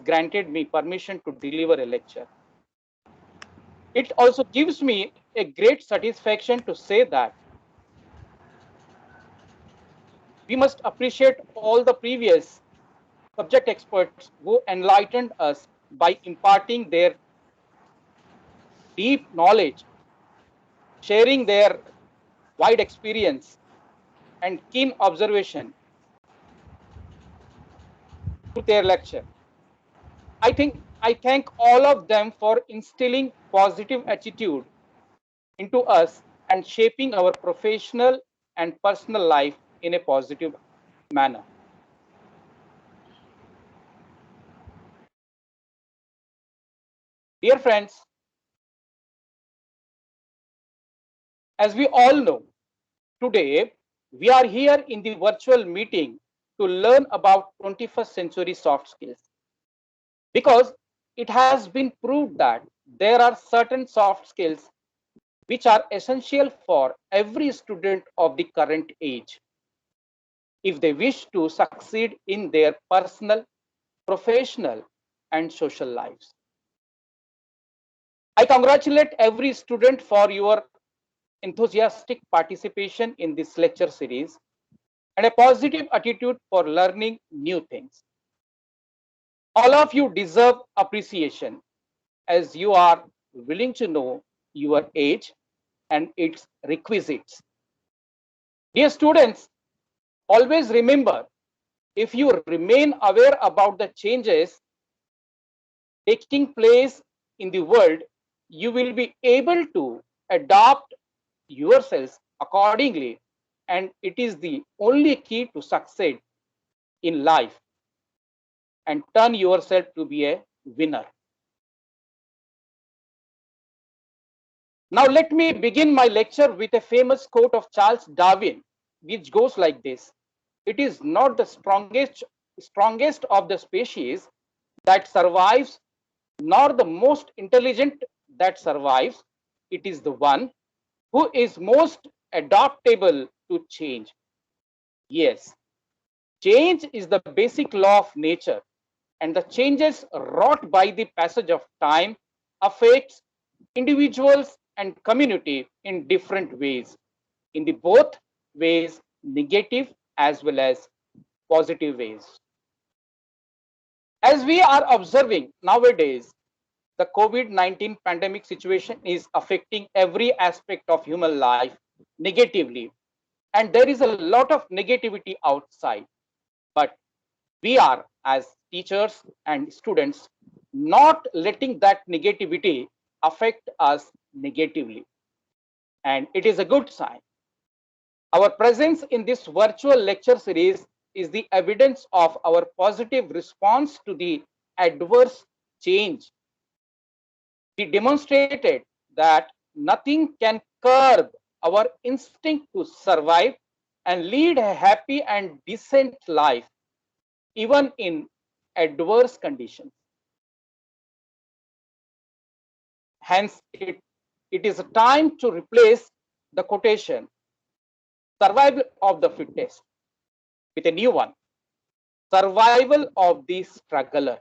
granted me permission to deliver a lecture. It also gives me a great satisfaction to say that we must appreciate all the previous subject experts who enlightened us by imparting their deep knowledge, sharing their wide experience and keen observation to their lecture. I thank all of them for instilling positive attitude into us and shaping our professional and personal life in a positive manner. Dear friends, as we all know, today we are here in the virtual meeting to learn about 21st century soft skills, because it has been proved that there are certain soft skills which are essential for every student of the current age if they wish to succeed in their personal, professional, and social lives. I congratulate every student for your enthusiastic participation in this lecture series and a positive attitude for learning new things. All of you deserve appreciation as you are willing to know your age and its requisites. Dear students, always remember, if you remain aware about the changes taking place in the world, you will be able to adapt yourselves accordingly, and it is the only key to succeed in life and turn yourself to be a winner. Now let me begin my lecture with a famous quote of Charles Darwin, which goes like this: it is not the strongest of the species that survives, nor the most intelligent that survives. It is the one who is most adaptable to change. Yes, change is the basic law of nature, and the changes wrought by the passage of time affects individuals and community in different ways, in the both ways, negative as well as positive ways. As we are observing nowadays, the COVID-19 pandemic situation is affecting every aspect of human life negatively, and there is a lot of negativity outside. But we are, as teachers and students, not letting that negativity affect us negatively, and it is a good sign. Our presence in this virtual lecture series is the evidence of our positive response to the adverse change. We demonstrated that nothing can curb our instinct to survive and lead a happy and decent life, even in adverse conditions. Hence, it is a time to replace the quotation, survival of the fittest, with a new one, survival of the struggler.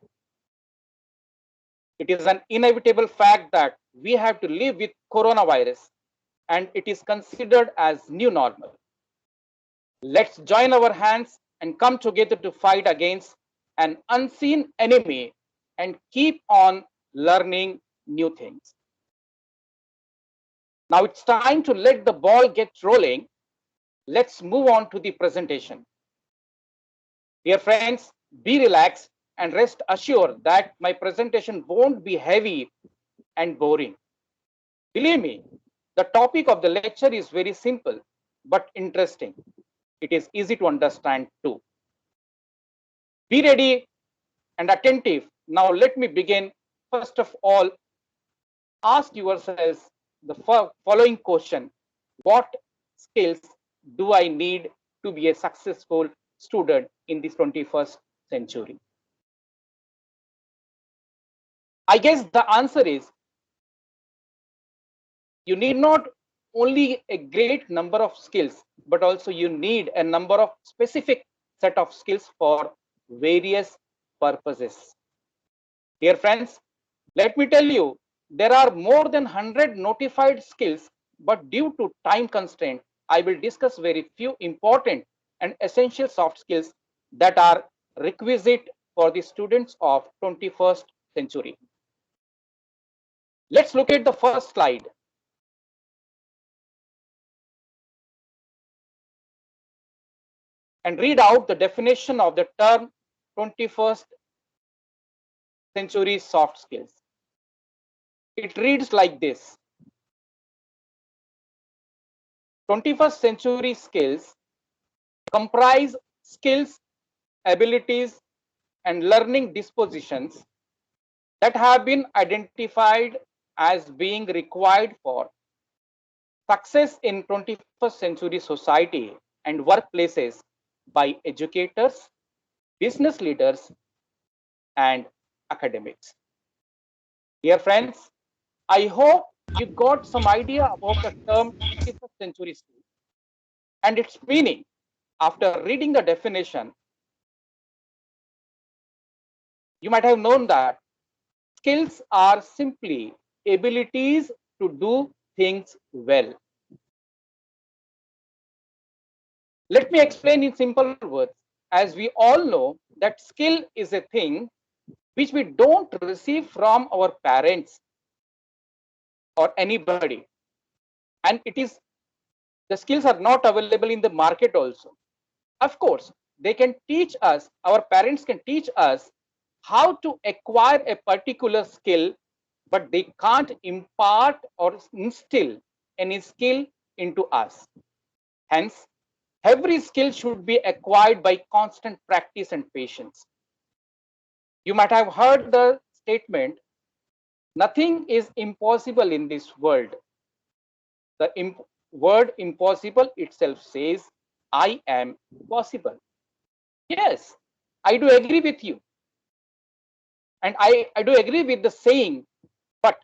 It is an inevitable fact that we have to live with coronavirus, and it is considered as new normal. Let's join our hands and come together to fight against an unseen enemy and keep on learning new things. Now it's time to let the ball get rolling. Let's move on to the presentation. Dear friends, be relaxed and rest assured that my presentation won't be heavy and boring. Believe me, the topic of the lecture is very simple but interesting. It is easy to understand too. Be ready and attentive. Now let me begin. First of all, ask yourselves the following question: what skills do I need to be a successful student in this 21st century? I guess the answer is you need not only a great number of skills, but also you need a number of specific set of skills for various purposes. Dear friends, let me tell you, there are more than 100 notified skills, but due to time constraint, I will discuss very few important and essential soft skills that are requisite for the students of 21st century. Let's look at the first slide and read out the definition of the term 21st century soft skills. It reads like this: 21st century skills comprise skills, abilities, and learning dispositions that have been identified as being required for success in 21st century society and workplaces by educators, business leaders, and academics. Dear friends, I hope you got some idea about the term 21st century skill and its meaning. After reading the definition, you might have known that skills are simply abilities to do things well. Let me explain in simple words. As we all know that skill is a thing which we don't receive from our parents or anybody. And it is the skills are not available in the market also. Of course, they can teach us, our parents can teach us how to acquire a particular skill, but they can't impart or instill any skill into us. Hence, every skill should be acquired by constant practice and patience. You might have heard the statement, nothing is impossible in this world. The word impossible itself says, I am possible. Yes, I do agree with you. And I do agree with the saying, but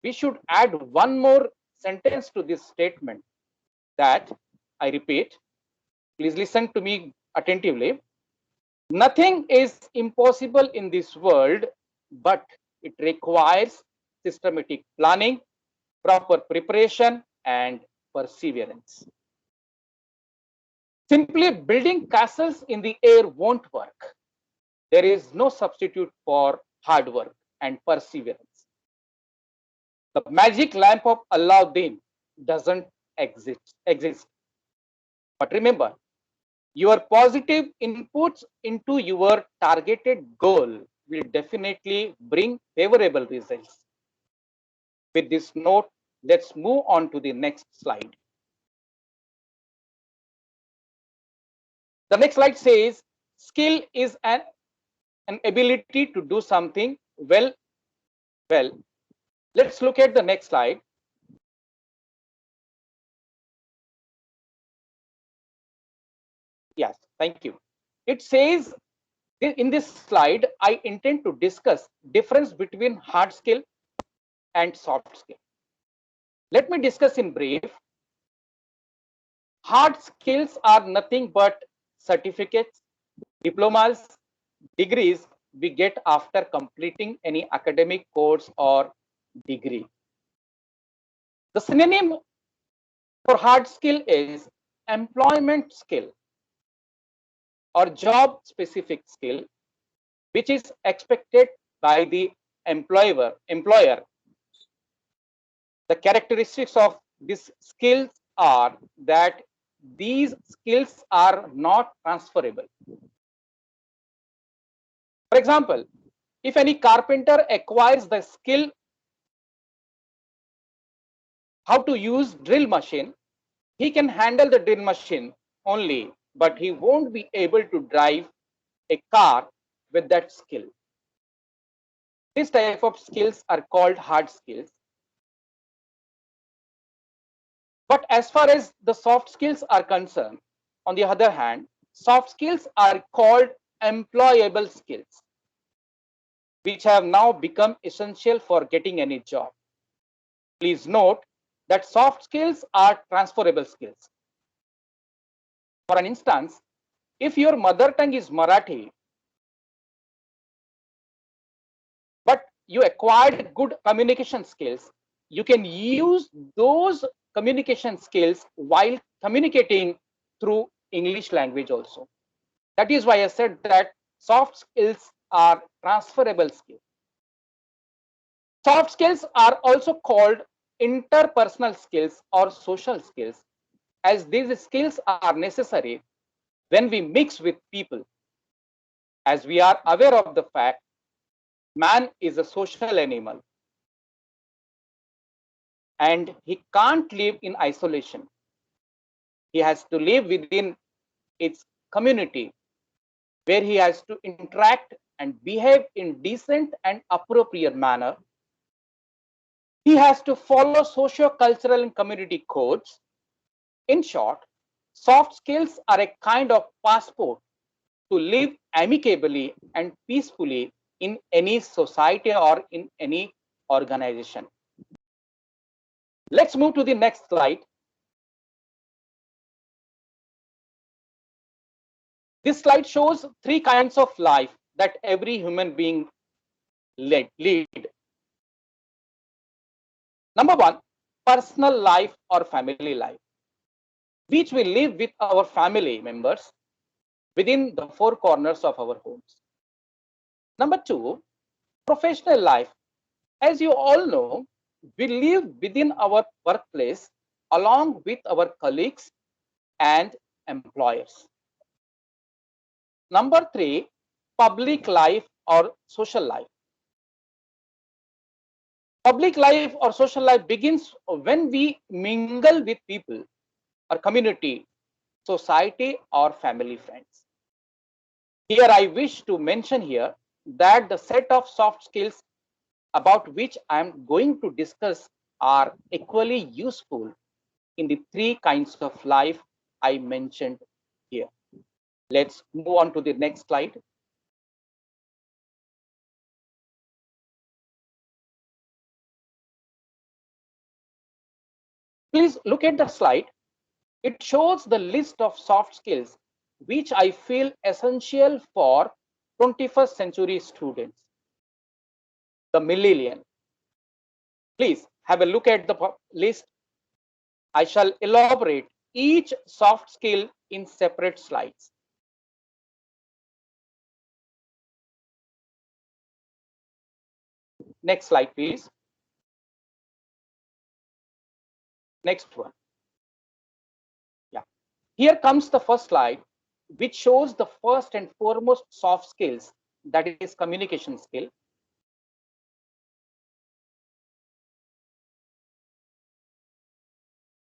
we should add one more sentence to this statement that, I repeat, please listen to me attentively. Nothing is impossible in this world, but it requires systematic planning, proper preparation, and perseverance. Simply building castles in the air won't work. There is no substitute for hard work and perseverance. The magic lamp of Aladdin doesn't exist. But remember, your positive inputs into your targeted goal will definitely bring favorable results. With this note, let's move on to the next slide. The next slide says skill is an ability to do something well. Let's look at the next slide. Yes, thank you. It says in this slide, I intend to discuss difference between hard skill and soft skill. Let me discuss in brief. Hard skills are nothing but certificates, diplomas, degrees we get after completing any academic course or degree. The synonym for hard skill is employment skill or job specific skill, which is expected by the employer. The characteristics of these skills are that these skills are not transferable. For example, if any carpenter acquires the skill how to use drill machine, he can handle the drill machine only, but he won't be able to drive a car with that skill. This type of skills are called hard skills. But as far as the soft skills are concerned, on the other hand, soft skills are called employable skills, which have now become essential for getting any job. Please note that soft skills are transferable skills. For an instance, if your mother tongue is Marathi, you acquired good communication skills, you can use those communication skills while communicating through English language also. That is why I said that soft skills are transferable skills. Soft skills are also called interpersonal skills or social skills, as these skills are necessary when we mix with people. As we are aware of the fact, man is a social animal and he can't live in isolation. He has to live within its community where he has to interact and behave in decent and appropriate manner. He has to follow socio-cultural and community codes. In short, soft skills are a kind of passport to live amicably and peacefully in any society or in any organization. Let's move to the next slide. This slide shows three kinds of life that every human being lead. Number one, personal life or family life, which we live with our family members within the four corners of our homes. Number two, professional life. As you all know, we live within our workplace along with our colleagues and employers. Number three, public life or social life. Public life or social life begins when we mingle with people or community, society, or family friends. Here, I wish to mention here that the set of soft skills about which I am going to discuss are equally useful in the three kinds of life I mentioned here. Let's move on to the next slide. Please look at the slide. It shows the list of soft skills which I feel essential for 21st century students, the millennial. Please have a look at the list. I shall elaborate each soft skill in separate slides. Next slide, please. Next one. Yeah. Here comes the first slide, which shows the first and foremost soft skills, that is communication skill.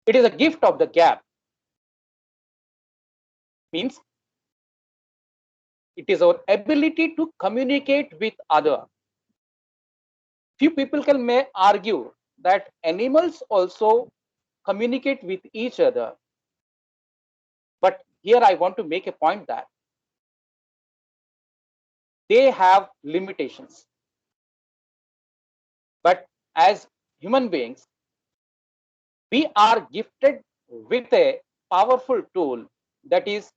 It is a gift of the gap. Means it is our ability to communicate with other. Few people may argue that animals also communicate with each other. But here I want to make a point that they have limitations. But as human beings, we are gifted with a powerful tool, that is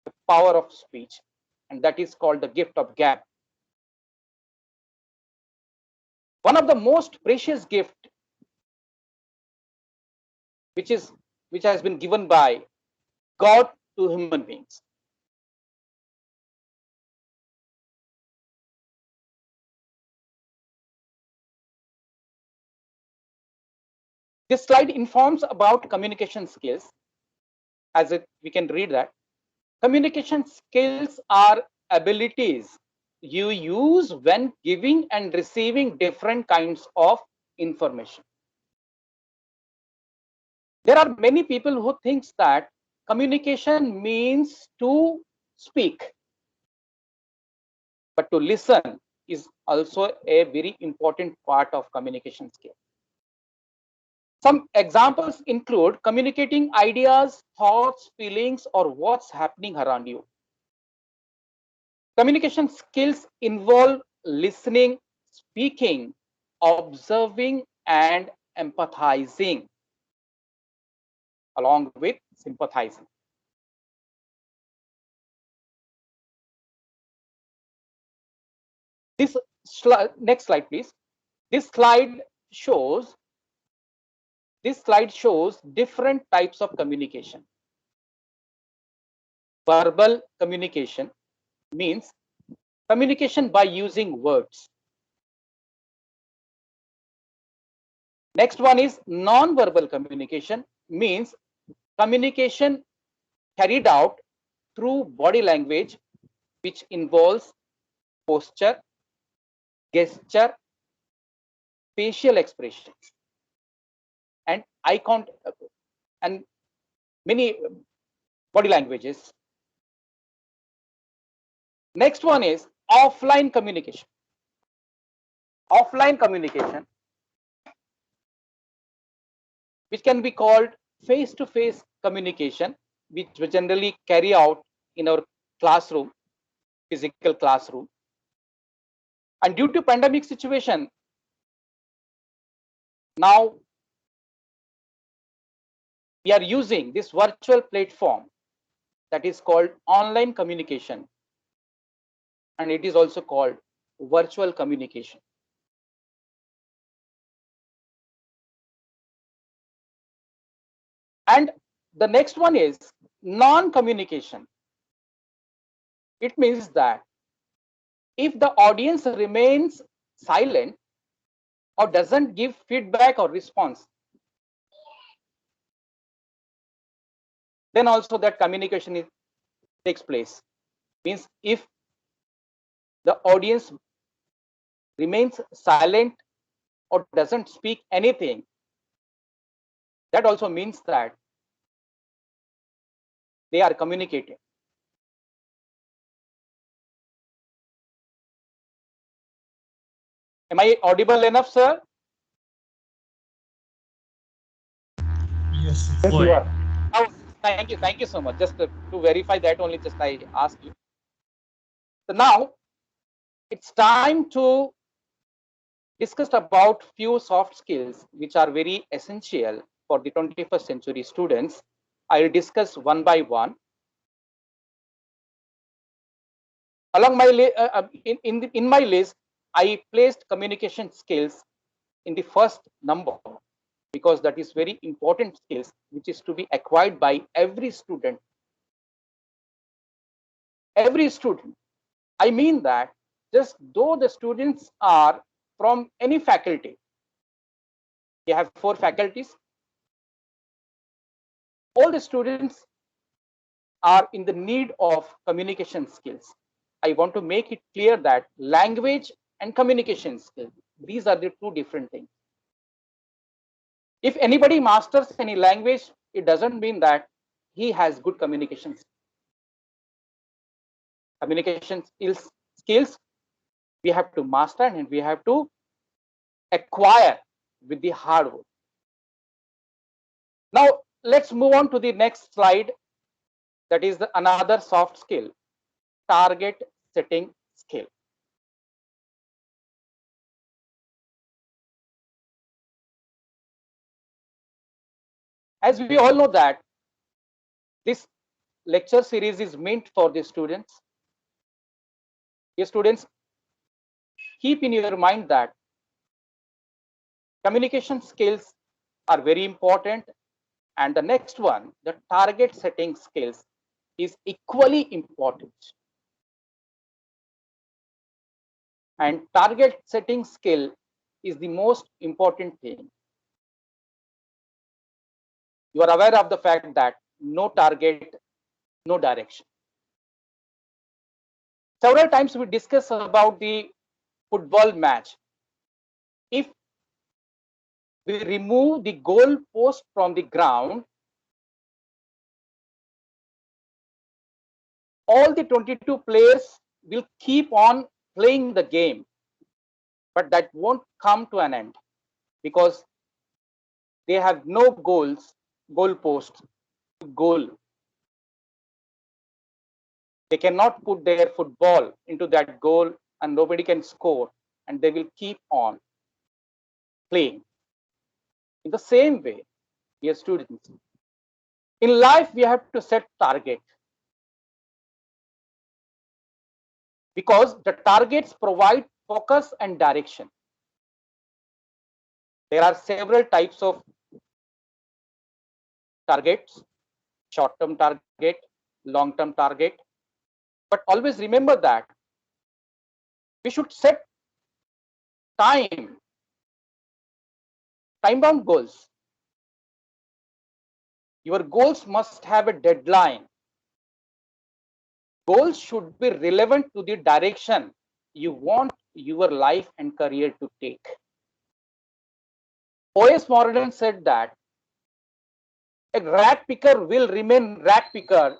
the power of speech, and that is called the gift of gab. One of the most precious gift which has been given by God to human beings. This slide informs about communication skills. As we can read that communication skills are abilities you use when giving and receiving different kinds of information. There are many people who thinks that communication means to speak, but to listen is also a very important part of communication skill. Some examples include communicating ideas, thoughts, feelings, or what's happening around you. Communication skills involve listening, speaking, observing, and empathizing, along with sympathizing. This Next slide, please. This slide shows different types of communication. Verbal communication means communication by using words. Next one is non-verbal communication, means communication carried out through body language, which involves posture, gesture, facial expressions, and eye contact, and many body languages. Next one is offline communication. Offline communication, which can be called face-to-face communication, which we generally carry out in our classroom, physical classroom. And due to pandemic situation, now we are using this virtual platform that is called online communication, and it is also called virtual communication. And the next one is non-communication. It means that if the audience remains silent or doesn't give feedback or response, then also that communication takes place. Means if the audience remains silent or doesn't speak anything, that also means that they are communicating. Am I audible enough, sir? Yes, Yes, go you ahead. are. Oh, thank you so much. Just to verify that only, just I asked you. So now it's time to discuss about few soft skills which are very essential for the 21st century students. I'll discuss one by one. Along my in my list, I placed communication skills in the first number because that is very important skills which is to be acquired by every student. Every student. I mean that just though the students are from any faculty, we have 4 faculties, all the students are in the need of communication skills. I want to make it clear that language and communication skills, these are the two different things. If anybody masters any language, it doesn't mean that he has good communication skills we have to master and we have to acquire with the hard work. Now let's move on to the next slide. That is another soft skill, target setting skill. As we all know that this lecture series is meant for the students. Your students, keep in your mind that communication skills are very important, and the next one, the target setting skills, is equally important. And target setting skill is the most important thing. You are aware of the fact that no target, no direction. Several times we discuss about the football match. If we remove the goal post from the ground, all the 22 players will keep on playing the game, but that won't come to an end because they have no goal post, goal. They cannot put their football into that goal and nobody can score, and they will keep on playing. In the same way, dear students, in life we have to set target because the targets provide focus and direction. There are several types of targets: short-term target, long-term target. But always remember that we should set time, time-bound goals. Your goals must have a deadline. Goals should be relevant to the direction you want your life and career to take. O.S. Morgan said that a rat picker will remain rat picker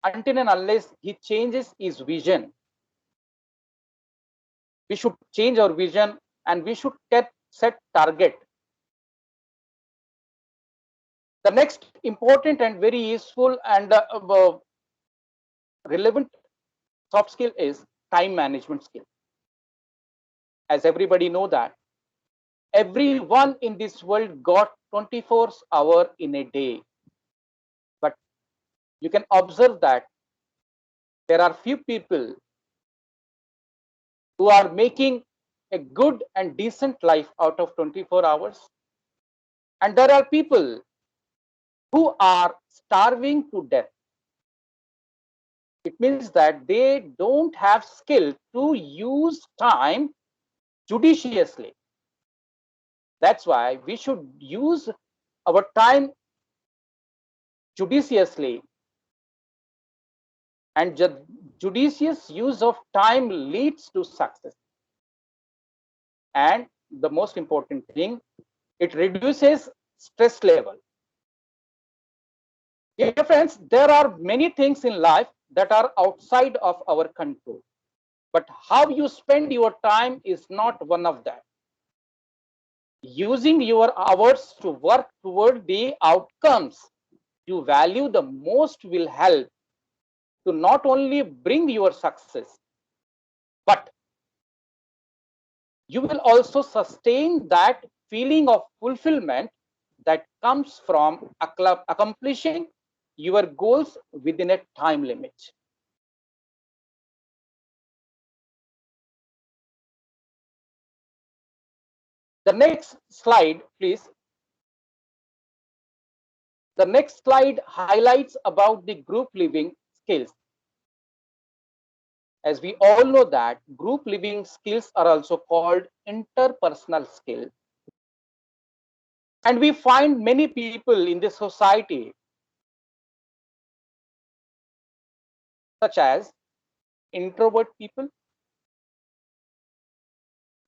until and unless he changes his vision. We should change our vision and we should set target. The next important and very useful and relevant soft skill is time management skill. As everybody know that everyone in this world got 24 hours in a day. But you can observe that there are few people who are making a good and decent life out of 24 hours. And there are people who are starving to death. It means that they don't have skill to use time judiciously. That's why we should use our time judiciously. And judicious use of time leads to success. And the most important thing, it reduces stress level. Dear friends, there are many things in life that are outside of our control. But how you spend your time is not one of them. Using your hours to work toward the outcomes you value the most will help to not only bring your success, but you will also sustain that feeling of fulfillment that comes from accomplishing your goals within a time limit. The next slide, please. The next slide highlights about the group living skills. As we all know that group living skills are also called interpersonal skills. And we find many people in the society, such as introvert people,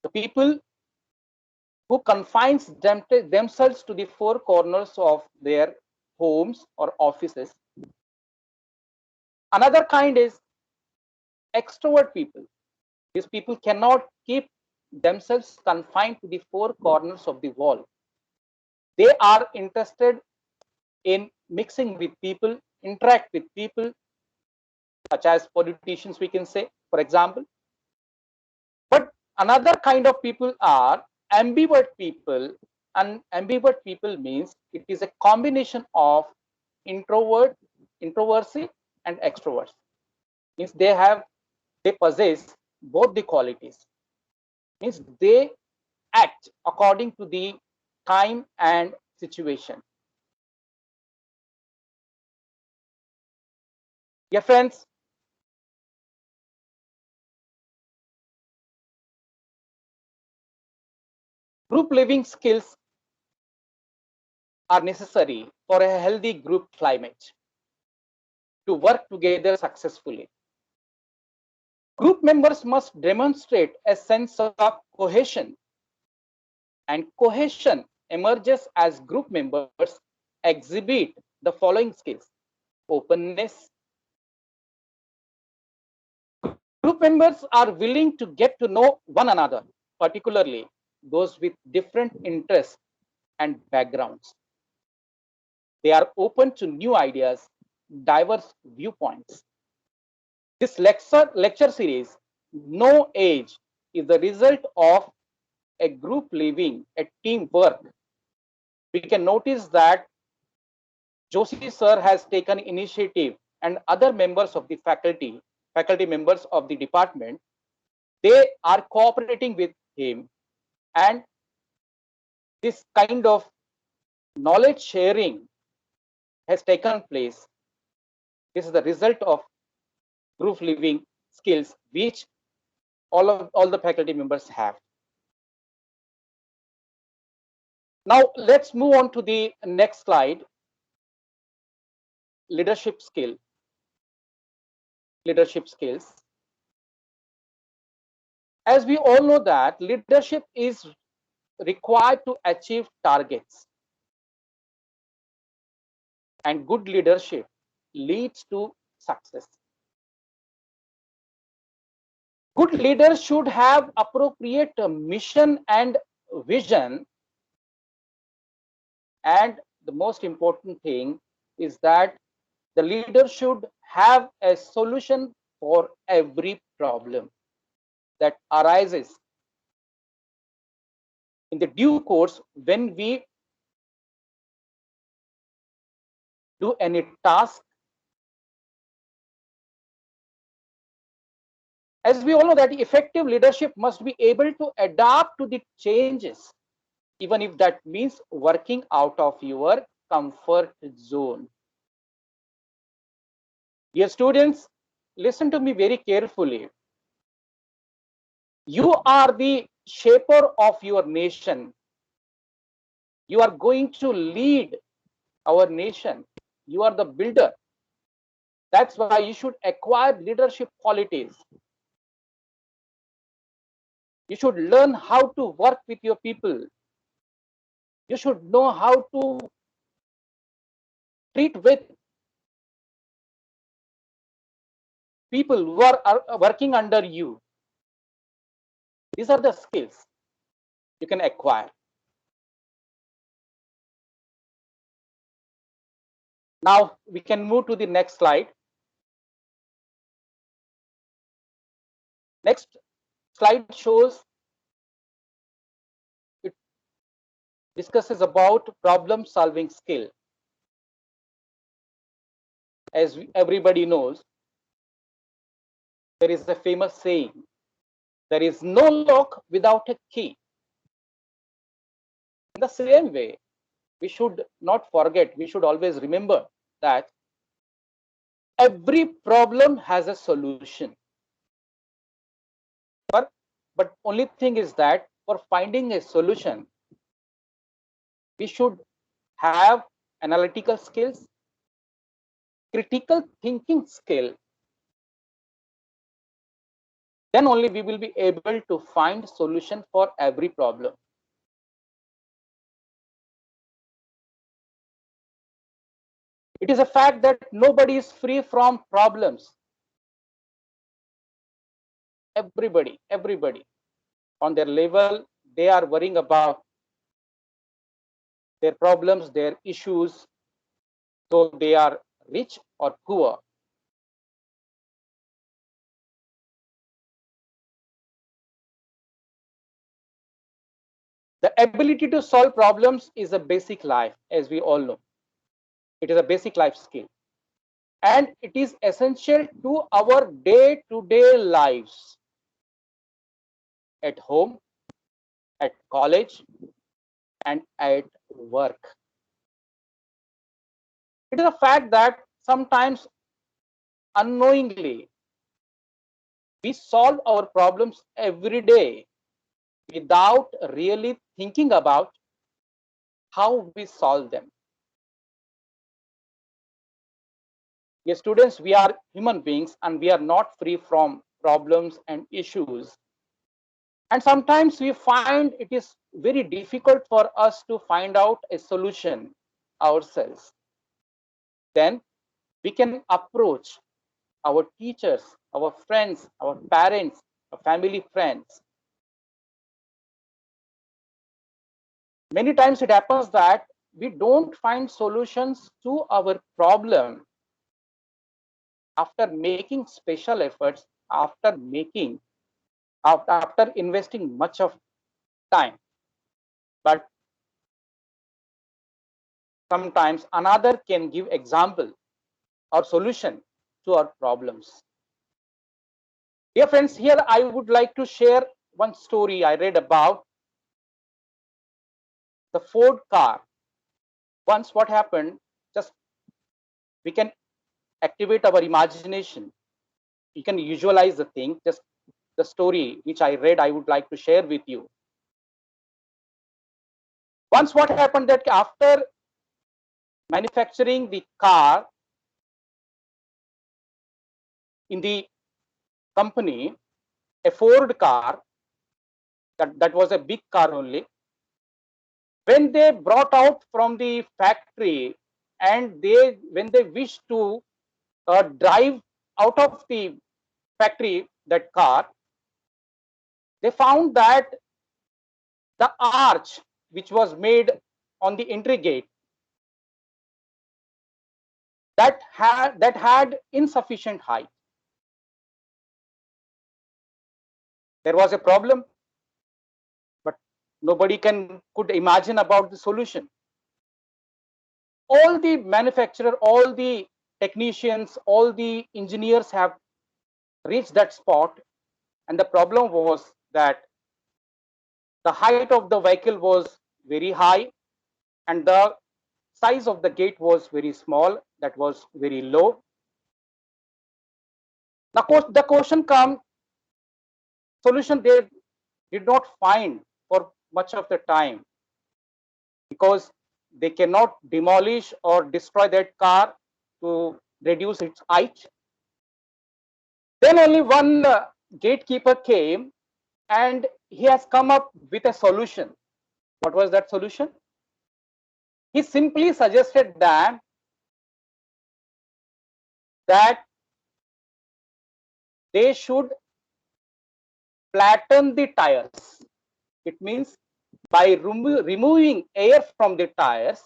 the people who confines themselves to the four corners of their homes or offices. Another kind is extrovert people. These people cannot keep themselves confined to the four corners of the wall. They are interested in mixing with people, interact with people, such as politicians, we can say, for example. But another kind of people are ambivert people, and ambivert people means it is a combination of introversion and extroversion. Means they possess both the qualities. Means they act according to the time and situation. Yeah, friends, group living skills are necessary for a healthy group climate to work together successfully. Group members must demonstrate a sense of cohesion, and cohesion emerges as group members exhibit the following skills: openness. Group members are willing to get to know one another, particularly those with different interests and backgrounds. They are open to new ideas, diverse viewpoints. This lecture series, No Age, is the result of a group living, a teamwork. We can notice that Joshi sir has taken initiative and other members of the faculty members of the department they are cooperating with him, and this kind of knowledge sharing has taken place. This is the result of group living skills which all the faculty members have. Now let's move on to the next slide. Leadership skill. Leadership skills. As we all know that leadership is required to achieve targets, and good leadership leads to success. Good leaders should have appropriate mission and vision, and the most important thing is that the leader should have a solution for every problem that arises in the due course when we do any task. As we all know that effective leadership must be able to adapt to the changes, even if that means working out of your comfort zone. Dear students, listen to me very carefully. You are the shaper of your nation. You are going to lead our nation. You are the builder. That's why you should acquire leadership qualities. You should learn how to work with your people. You should know how to treat with people who are working under you. These are the skills you can acquire. Now we can move to the next slide. Next slide shows, it discusses about problem solving skill. As everybody knows, there is a famous saying, there is no lock without a key. In the same way, we should not forget, we should always remember that every problem has a solution. But only thing is that for finding a solution, we should have analytical skills, critical thinking skill. Then only we will be able to find solution for every problem. It is a fact that nobody is free from problems. Everybody on their level, they are worrying about their problems, their issues, though they are rich or poor. The ability to solve problems is a basic life, as we all know. It is a basic life skill, and it is essential to our day-to-day lives, at home, at college, and at work. It is a fact that sometimes unknowingly we solve our problems every day without really thinking about how we solve them. Yes, students, we are human beings and we are not free from problems and issues. And sometimes we find it is very difficult for us to find out a solution ourselves. Then we can approach our teachers, our friends, our parents, our family friends. Many times it happens that we don't find solutions to our problem after making special efforts, after investing much of time. But sometimes another can give example or solution to our problems. Dear friends, here I would like to share one story I read about the Ford car. Once what happened, just we can activate our imagination. You can visualize the thing. Just the story which I read, I would like to share with you. Once what happened that after manufacturing the car in the company, a Ford car, that was a big car only. When they brought out from the factory and when they wished to drive out of the factory that car, they found that the arch which was made on the entry gate that had insufficient height. There was a problem, but nobody could imagine about the solution. All the manufacturer, all the technicians, all the engineers have reached that spot, and the problem was that the height of the vehicle was very high and the size of the gate was very small, that was very low. The question comes, solution they did not find for much of the time, because they cannot demolish or destroy that car to reduce its height. Then only one gatekeeper came and he has come up with a solution. What was that solution? He simply suggested that they should flatten the tires. It means by removing air from the tires,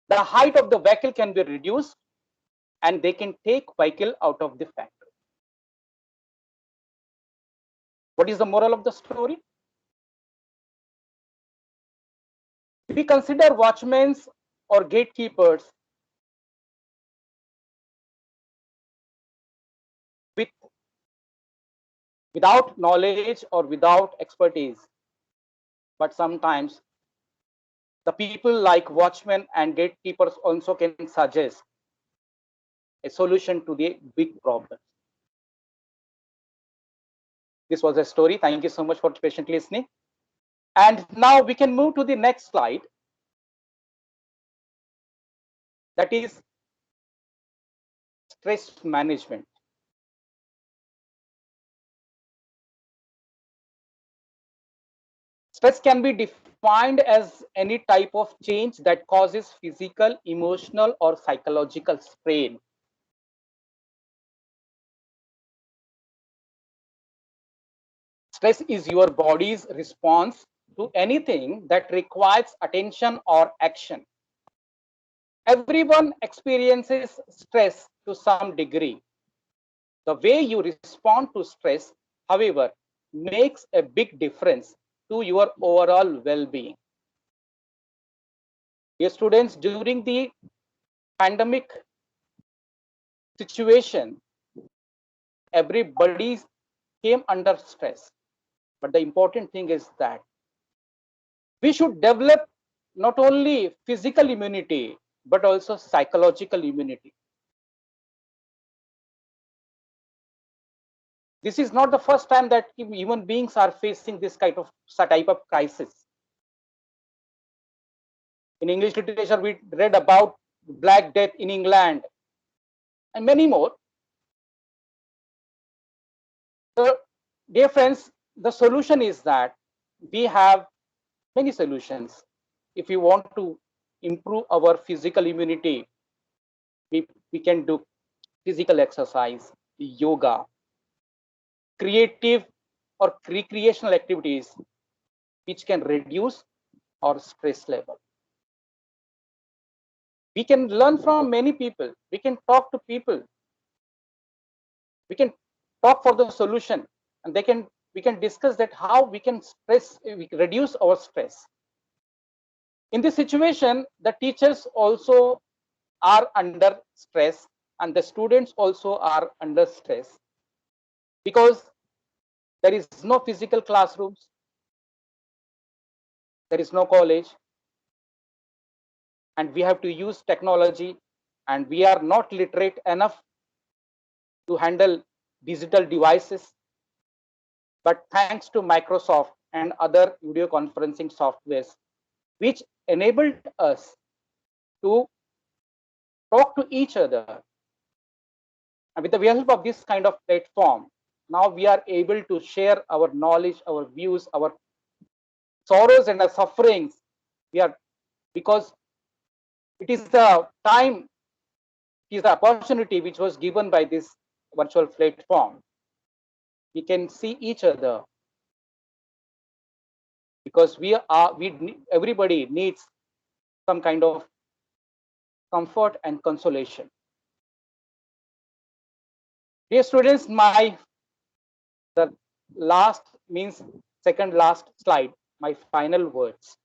the height of the vehicle can be reduced and they can take vehicle out of the factory. What is the moral of the story? We consider watchmen or gatekeepers with without knowledge or without expertise, but sometimes the people like watchmen and gatekeepers also can suggest a solution to the big problem. This was a story. Thank you so much for patiently listening. And now we can move to the next slide. That is stress management. Stress can be defined as any type of change that causes physical, emotional, or psychological strain. Stress is your body's response to anything that requires attention or action. Everyone experiences stress to some degree. The way you respond to stress, however, makes a big difference to your overall well-being. Dear students, during the pandemic situation, everybody came under stress. But the important thing is that we should develop not only physical immunity, but also psychological immunity. This is not the first time that human beings are facing this type of crisis. In English literature, we read about Black Death in England and many more. So, dear friends, the solution is that we have many solutions. If we want to improve our physical immunity, we can do physical exercise, yoga, creative or recreational activities which can reduce our stress level. We can learn from many people. We can talk to people. We can talk for the solution, and we can discuss that how we can reduce our stress. In this situation, the teachers also are under stress and the students also are under stress. because there is no physical classrooms, there is no college, and we have to use technology, and we are not literate enough to handle digital devices. But thanks to Microsoft and other video conferencing softwares, which enabled us to talk to each other, and with the help of this kind of platform, now we are able to share our knowledge, our views, our sorrows and our sufferings. We are, because it is the time, it is the opportunity which was given by this virtual platform. We can see each other because everybody needs some kind of comfort and consolation. Dear students, the last means second last slide, my final words.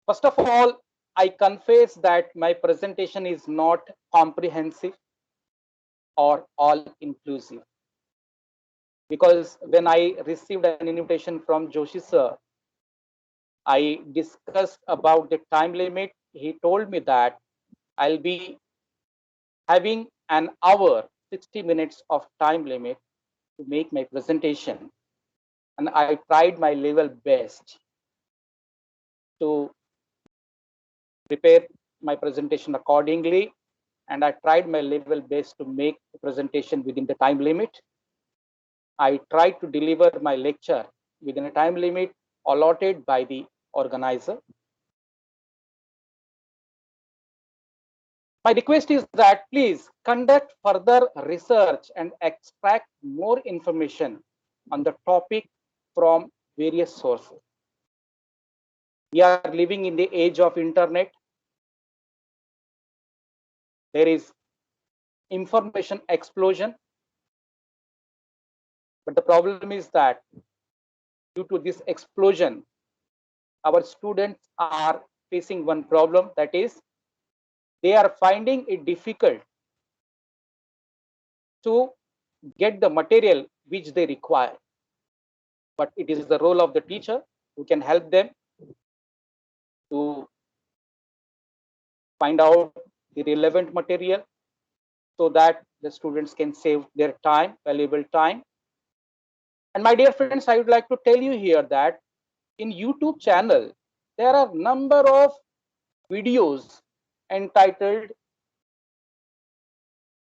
First of all, I confess that my presentation is not comprehensive or all inclusive, because when I received an invitation from Joshi sir, I discussed about the time limit. He told me that I'll be having an hour, 60 minutes of time limit to make my presentation. And I tried my level best to prepare my presentation accordingly. And I tried my level best to make the presentation within the time limit. I tried to deliver my lecture within a time limit allotted by the organizer. My request is that please conduct further research and extract more information on the topic from various sources. We are living in the age of internet. There is information explosion. But the problem is that due to this explosion, our students are facing one problem, that is, they are finding it difficult to get the material which they require. But it is the role of the teacher who can help them to find out the relevant material so that the students can save their time, valuable time. And my dear friends, I would like to tell you here that in YouTube channel, there are number of videos entitled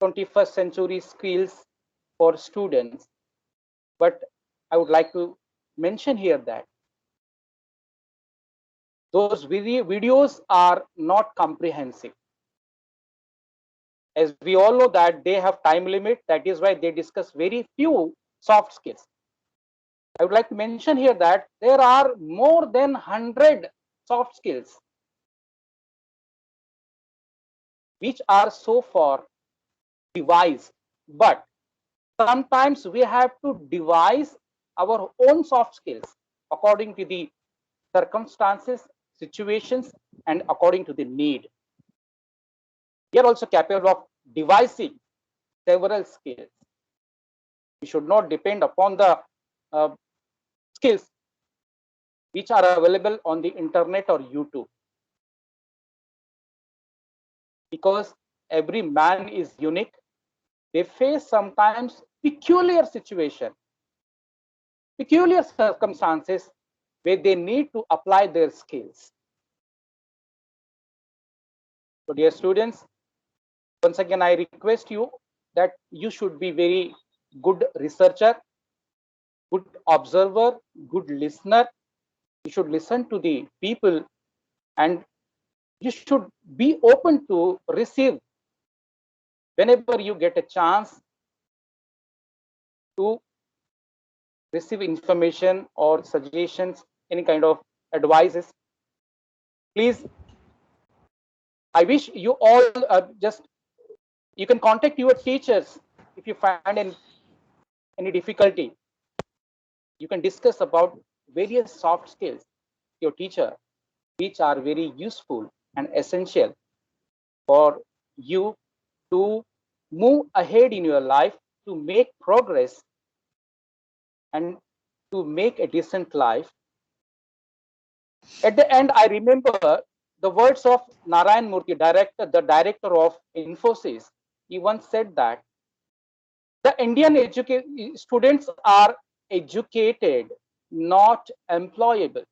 21st century skills for students. But I would like to mention here that those videos are not comprehensive. As we all know that they have time limit, that is why they discuss very few soft skills. I would like to mention here that there are more than 100 soft skills which are so far devised, but sometimes we have to devise our own soft skills according to the circumstances, situations, and according to the need. We are also capable of devising several skills. We should not depend upon the uh, skills which are available on the internet or YouTube, because every man is unique. They face sometimes peculiar situation, peculiar circumstances where they need to apply their skills. So dear students, once again, I request you that you should be very good researcher, good observer, good listener. You should listen to the people, and you should be open to receive whenever you get a chance to receive information or suggestions, any kind of advices. Please, I wish you all just, you can contact your teachers if you find any difficulty. You can discuss about various soft skills your teacher, which are very useful and essential for you to move ahead in your life, to make progress, and to make a decent life. At the end, I remember the words of Narayan Murthy, the director of Infosys. He once said that the Indian students are educated, not employable.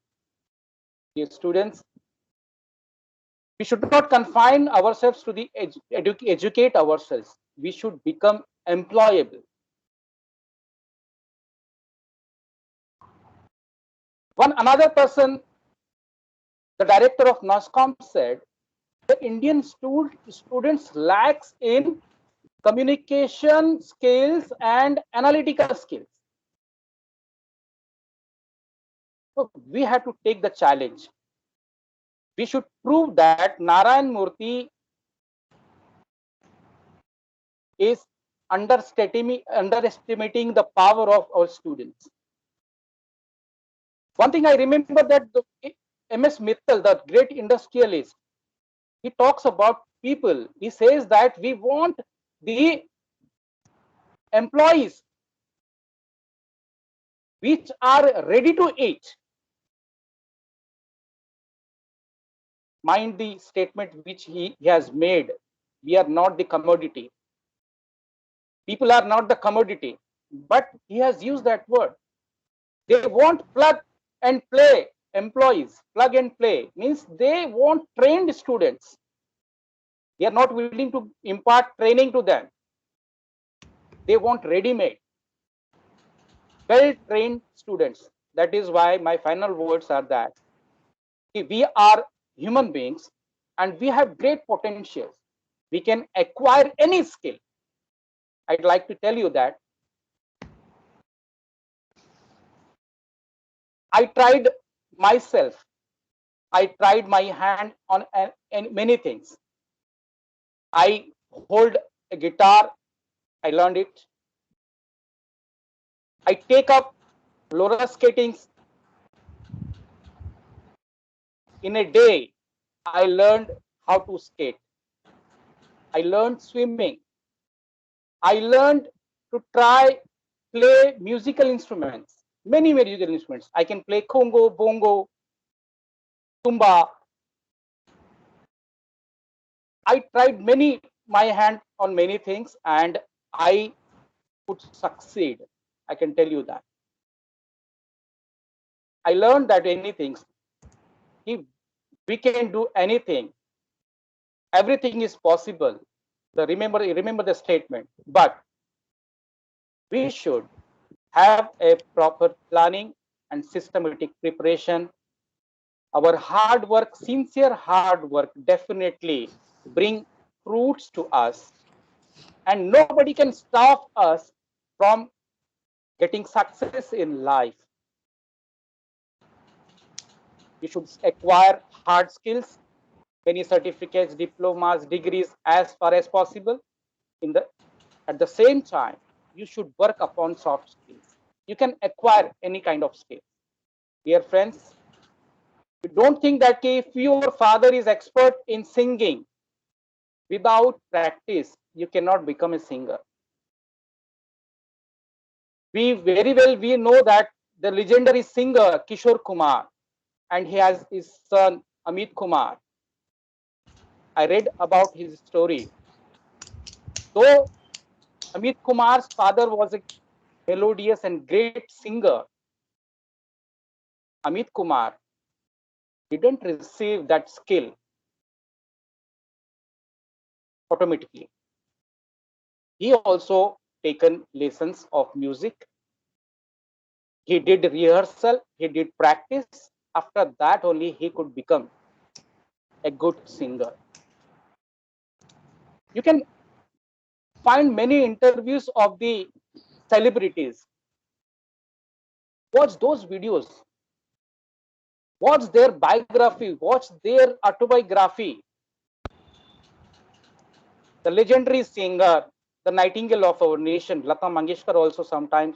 The students, we should not confine ourselves to the educate ourselves. We should become employable. One another person, the director of NOSCOM, said the Indian students lacks in communication skills and analytical skills. So we have to take the challenge. We should prove that Narayan Murthy is underestimating the power of our students. One thing I remember that the MS Mittal, the great industrialist, he talks about people. He says that we want the employees which are ready to eat. Mind the statement which he has made. We are not the commodity. People are not the commodity. But he has used that word. They want plug and play employees. Plug and play means they want trained students. They are not willing to impart training to them. They want ready-made, well-trained students. That is why my final words are that we are human beings and we have great potentials. We can acquire any skill. I'd like to tell you that I tried myself. I tried my hand on many things. I hold a guitar. I learned it. I take up roller skating. In a day, I learned how to skate. I learned swimming. I learned to try play musical instruments, many musical instruments. I can play congo, bongo, tumba. I tried my hand on many things and I could succeed. I can tell you that. I learned that anything, if we can do anything, everything is possible. Remember the statement, but we should have a proper planning and systematic preparation. Our hard work, sincere hard work, definitely bring fruits to us, and nobody can stop us from getting success in life. We should acquire hard skills, many certificates, diplomas, degrees as far as possible. At the same time, you should work upon soft skills. You can acquire any kind of skill. Dear friends, you don't think that if your father is expert in singing, without practice, you cannot become a singer. We know that the legendary singer Kishore Kumar, and he has his son Amit Kumar. I read about his story. Though Amit Kumar's father was a melodious and great singer, Amit Kumar didn't receive that skill automatically. He also taken lessons of music. He did rehearsal, he did practice. After that only he could become a good singer. You can find many interviews of the celebrities. Watch those videos. Watch their biography. Watch their autobiography. The legendary singer, the Nightingale of our nation, Lata Mangeshkar, also sometimes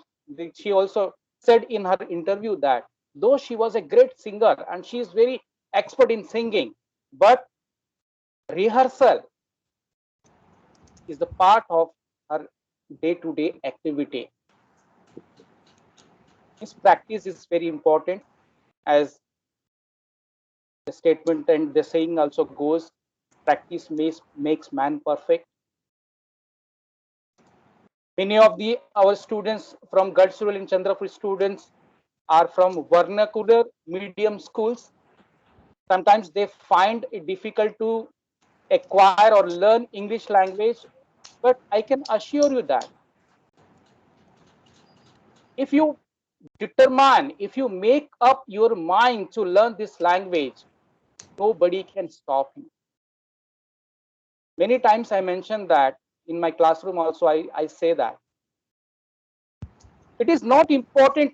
she also said in her interview that though she was a great singer and she is very expert in singing, but rehearsal, is the part of her day-to-day activity. This practice is very important, as the statement and the saying also goes, practice makes man perfect. Many of our students from Gadchiroli and Chandrapur students are from vernacular medium schools. Sometimes they find it difficult to acquire or learn English language, but I can assure you that if you determine, if you make up your mind to learn this language, nobody can stop you. Many times I mention that in my classroom also, I say that it is not important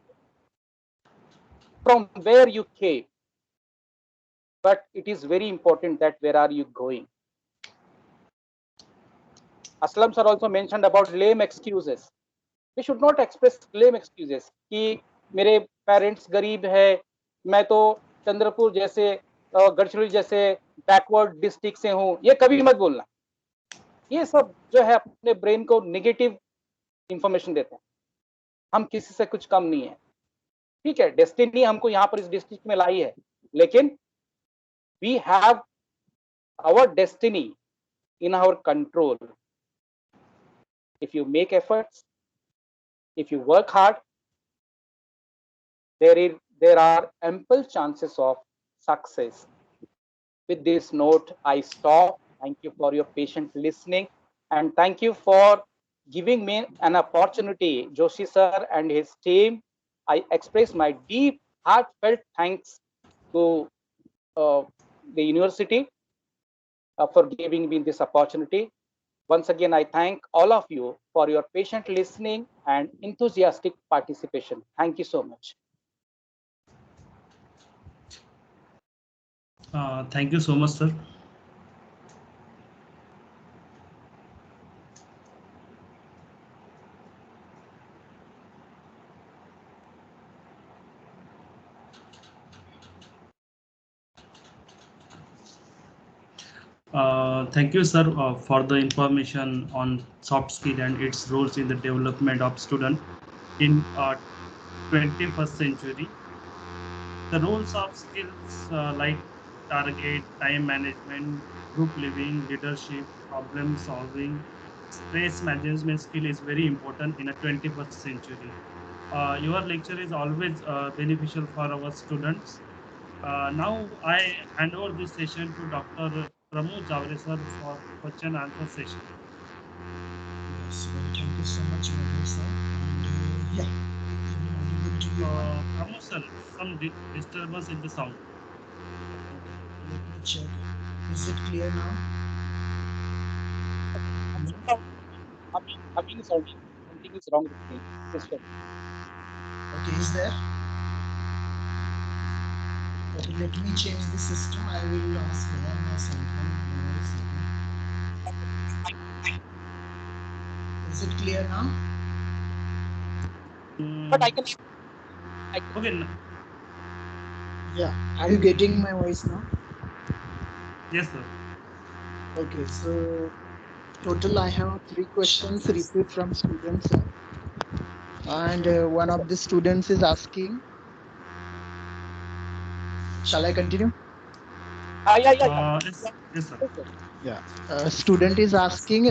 from where you came, but it is very important that where are you going. Aslam sir also mentioned about lame excuses. We should not express lame excuses कि मेरे parents गरीब है, मैं तो चंद्रपुर जैसे गढ़चिरौली जैसे backward district से हूँ, ये कभी मत बोलना. ये सब जो है अपने ब्रेन को नेगेटिव इंफॉर्मेशन देते हैं. हम किसी से कुछ कम नहीं है. ठीक है, डेस्टिनी हमको यहाँ पर इस डिस्ट्रिक्ट में लाई है, लेकिन we have our destiny in our control. If you make efforts, if you work hard, there are ample chances of success. With this note, I stop. Thank you for your patient listening, and thank you for giving me an opportunity, Joshi sir and his team. I express my deep, heartfelt thanks to the university for giving me this opportunity. Once again, I thank all of you for your patient listening and enthusiastic participation. Thank you so much. Thank you so much, sir. Thank you, sir, for the information on soft skill and its roles in the development of student in 21st century. The roles of skills like target, time management, group living, leadership, problem solving, stress management skill is very important in a 21st century. Your lecture is always beneficial for our students. Now I hand over this session to Dr. Pramod Javre sir for question answer session. Yes, well, thank you so much, Manu sir. And yeah, audible to you. Pramod sir, some disturbance in the sound. Okay, let me check. Is it clear now? Something is wrong with me. Okay, is there? Okay, let me change the system. I will ask where my cell phone is. Is it clear now? But I can. Okay. Yeah. Are you getting my voice now? Yes, sir. Okay, so total I have 3 questions received from students, and one of the students is asking. Shall I continue? Yeah. Yes, sir. Yeah. Student is asking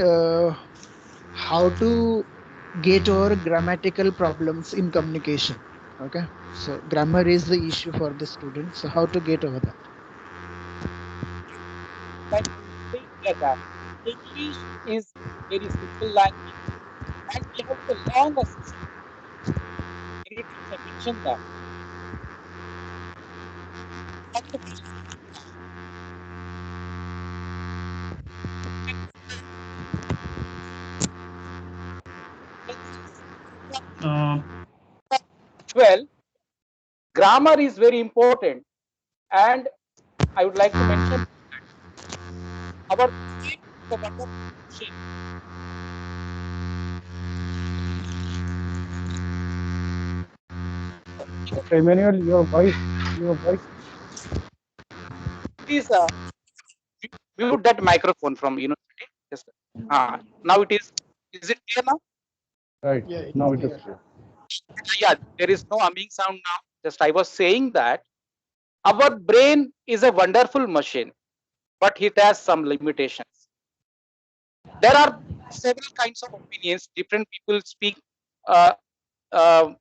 how to get over grammatical problems in communication. Okay, so grammar is the issue for the student. So how to get over that? That English is very simple language, and we have a long assessment. Many times I mentioned that. Well, grammar is very important, and I would like to mention our Emmanuel, your voice. Please mute that microphone from university. Just Now it is it clear now? Right. Yeah, it's Now it is clear. clear. Yeah, there is no humming sound now. Just I was saying that our brain is a wonderful machine, but it has some limitations. There are several kinds of opinions. Different people speak uh, uh,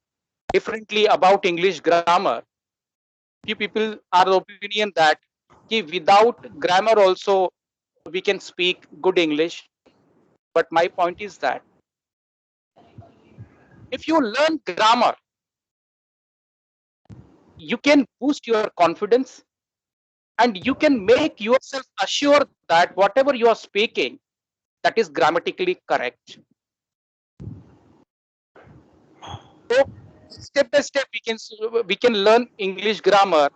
differently about English grammar. Few people are the opinion that without grammar also we can speak good English. But my point is that if you learn grammar, you can boost your confidence and you can make yourself assure that whatever you are speaking, that is grammatically correct. So step by step we can learn English grammar.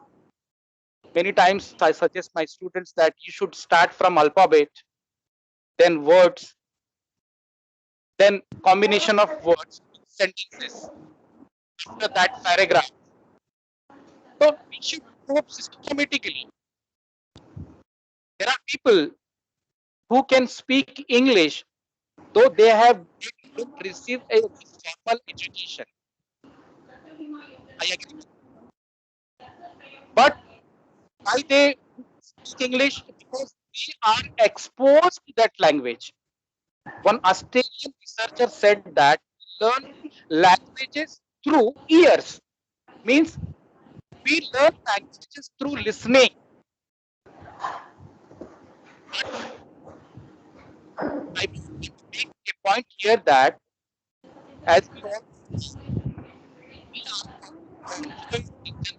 Many times I suggest my students that you should start from alphabet, then words, then combination of words, sentences, after that paragraph. So we should move systematically. There are people who can speak English though they don't receive a formal education. I agree. But why they speak English? Because they are exposed to that language. One Australian researcher said that learn languages through ears. Means we learn languages through listening. I make a point here that as we all we are considered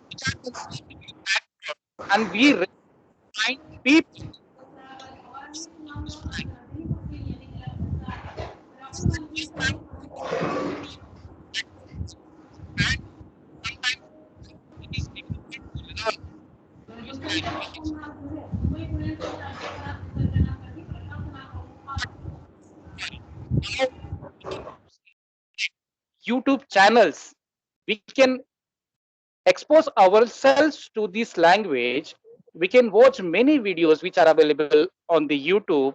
which are considered to be backward, and we find people and sometimes it is difficult to learn those languages. Now we can YouTube channels. We can expose ourselves to this language. We can watch many videos which are available on the YouTube.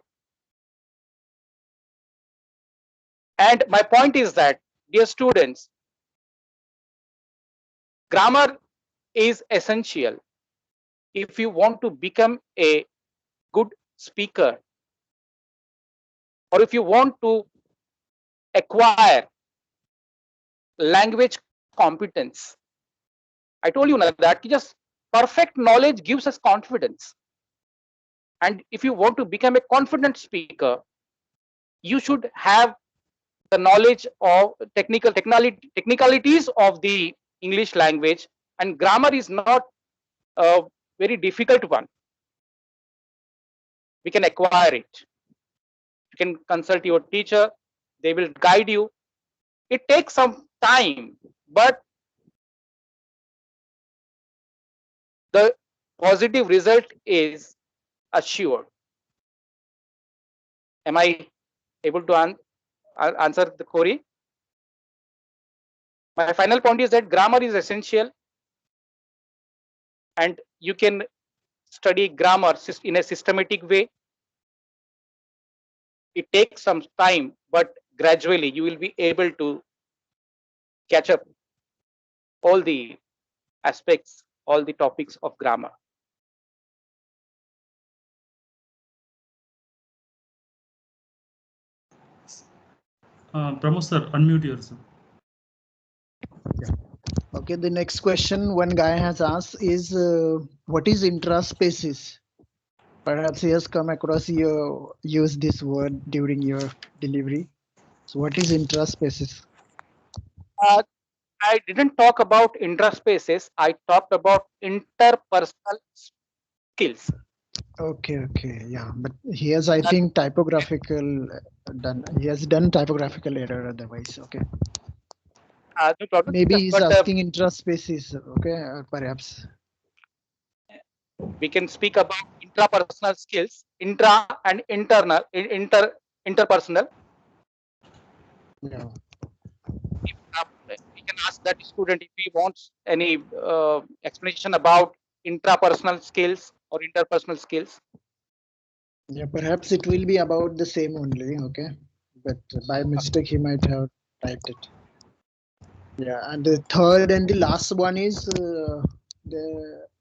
And my point is that, dear students, grammar is essential. If you want to become a good speaker, or if you want to acquire language competence, I told you now that just perfect knowledge gives us confidence. And if you want to become a confident speaker, you should have the knowledge of technicalities of the English language, and grammar is not a very difficult one. We can acquire it. You can consult your teacher, they will guide you. It takes some time, but the positive result is assured. Am I able to answer the query? My final point is that grammar is essential, and you can study grammar in a systematic way. It takes some time, but gradually you will be able to catch up all the aspects, all the topics of grammar. Pramod sir, unmute yourself. Okay, the next question one guy has asked is what is intraspaces? Perhaps he has come across you use this word during your delivery. So what is intraspaces? Uh, I didn't talk about intraspaces. I talked about interpersonal skills. Okay, yeah, but he has, I think, typographical done. He has done typographical error otherwise. Okay, No problem. maybe Just, he's but asking intraspaces. Okay, perhaps. we can speak about intrapersonal skills, intra and internal, interpersonal. Yeah. We can ask that student if he wants any explanation about intrapersonal skills or interpersonal skills. Yeah, perhaps it will be about the same only. Okay, but by mistake he might have typed it. Yeah, and the third and the last one is the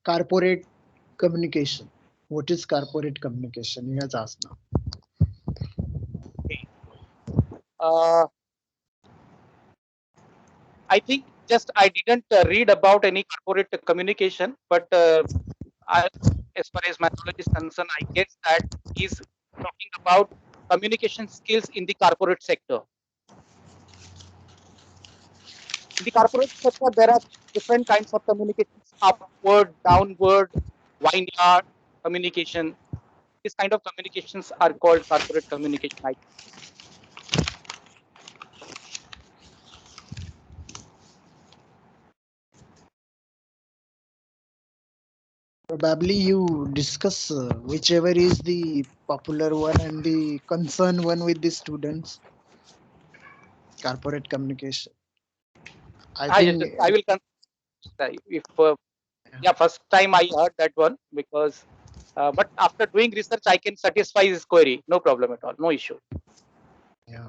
corporate communication. What is corporate communication? He has asked now. Uh, I think just I didn't read about any corporate communication, but as far as my knowledge is concerned, I guess that he's talking about communication skills in the corporate sector. In the corporate sector, there are different kinds of communications: upward, downward, vineyard communication. These kind of communications are called corporate communication. Probably you discuss whichever is the popular one and the concern one with the students. Corporate communication. I Yes, think. I will if yeah, first time I heard that one because but after doing research I can satisfy his query, no problem at all, no issue. Yeah.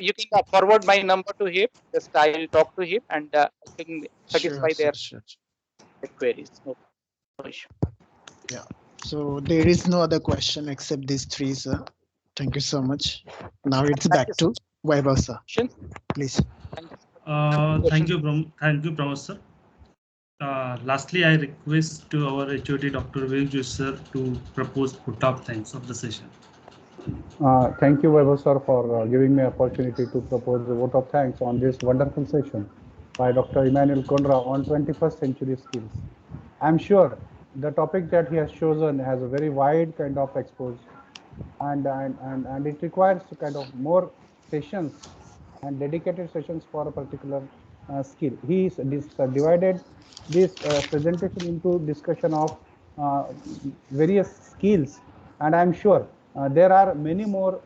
You can forward my number to him, just I will talk to him and I can Sure, satisfy sure, their sure. queries, no issue. Yeah. So there is no other question except these three, sir. Thank you so much. Now it's Thank you back so to Vaibhav, sir. much. Please. Thank you so much. Thank Questions? you, thank you, Professor. Lastly, I request to our HOD, Dr. Viju sir, to propose vote of thanks of the session. Thank you, Vaibhav sir, for giving me opportunity to propose a vote of thanks on this wonderful session by Dr. Emmanuel Kondra on 21st century skills. I'm sure the topic that he has chosen has a very wide kind of expose, and it requires kind of more sessions and dedicated sessions for a particular skill. He is divided this presentation into discussion of various skills, and I'm sure there are many more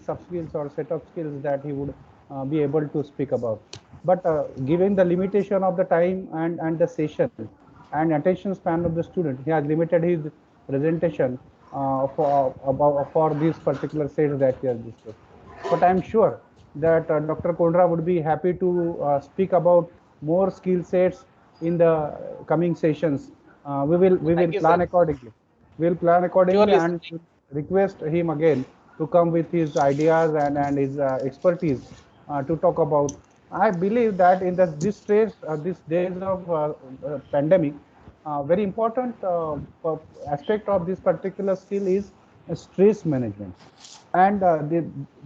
sub skills or set of skills that he would be able to speak about. But given the limitation of the time and the session and attention span of the student, he has limited his presentation for these particular sets that he has discussed. But I'm sure that Dr. Kondra would be happy to speak about more skill sets in the coming sessions. We will Thank you, plan sir. accordingly. We'll plan accordingly Surely, sir. and request him again to come with his ideas and his expertise to talk about. I believe that in this stage, these days of pandemic, very important aspect of this particular skill is stress management. And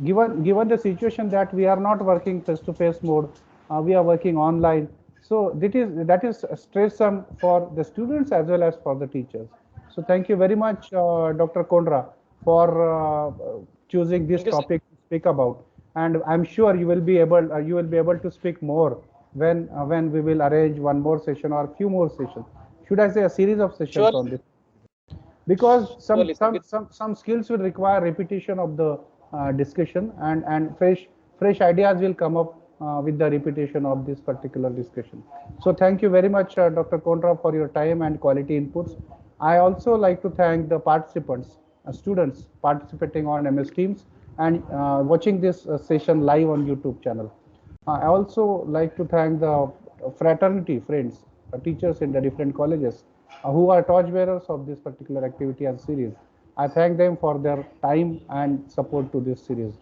given the situation that we are not working face to face mode, we are working online. So that is stressful for the students as well as for the teachers. So thank you very much, Dr. Kondra, for choosing this Thank you, sir. topic to speak about. And I'm sure you will be able to speak more when we will arrange one more session or few more sessions. Should I say a series of sessions Surely, on this? Because some surely, sir. some some some skills will require repetition of the discussion, and fresh ideas will come up with the repetition of this particular discussion. So thank you very much, Dr. Kondra, for your time and quality inputs. I also like to thank the participants, students participating on MS Teams and watching this session live on YouTube channel. I also like to thank the fraternity friends, teachers in the different colleges who are torchbearers of this particular activity and series. I thank them for their time and support to this series.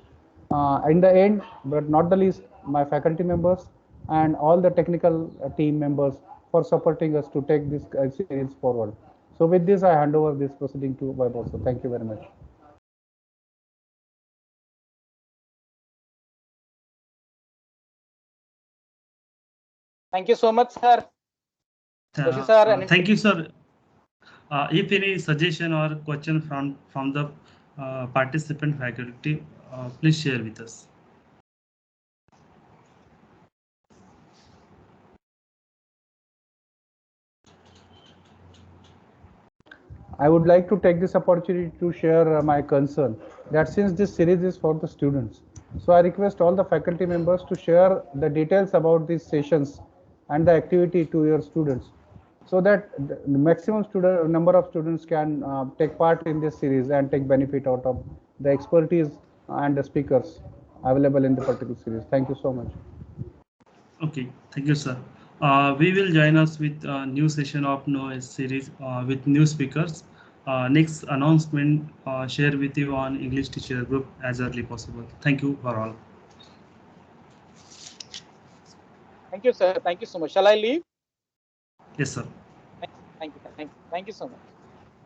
In the end, but not the least, my faculty members and all the technical team members for supporting us to take this series forward. So with this, I hand over this proceeding to Vaibhav. So thank you very much. Thank you so much, sir. Joshi sir, and Thank you, sir. If any suggestion or question from the participant faculty, please share with us. I would like to take this opportunity to share my concern that since this series is for the students, so I request all the faculty members to share the details about these sessions and the activity to your students. so that the maximum number of students can take part in this series and take benefit out of the expertise and the speakers available in the particular series. Thank you so much. Okay, thank you, sir. We will join us with a new session of Noise series with new speakers. Next announcement share with you on English teacher group as early possible. Thank you for all. Thank you, sir. Thank you so much. Shall I leave? Yes, sir. Thank you. Thank you so much.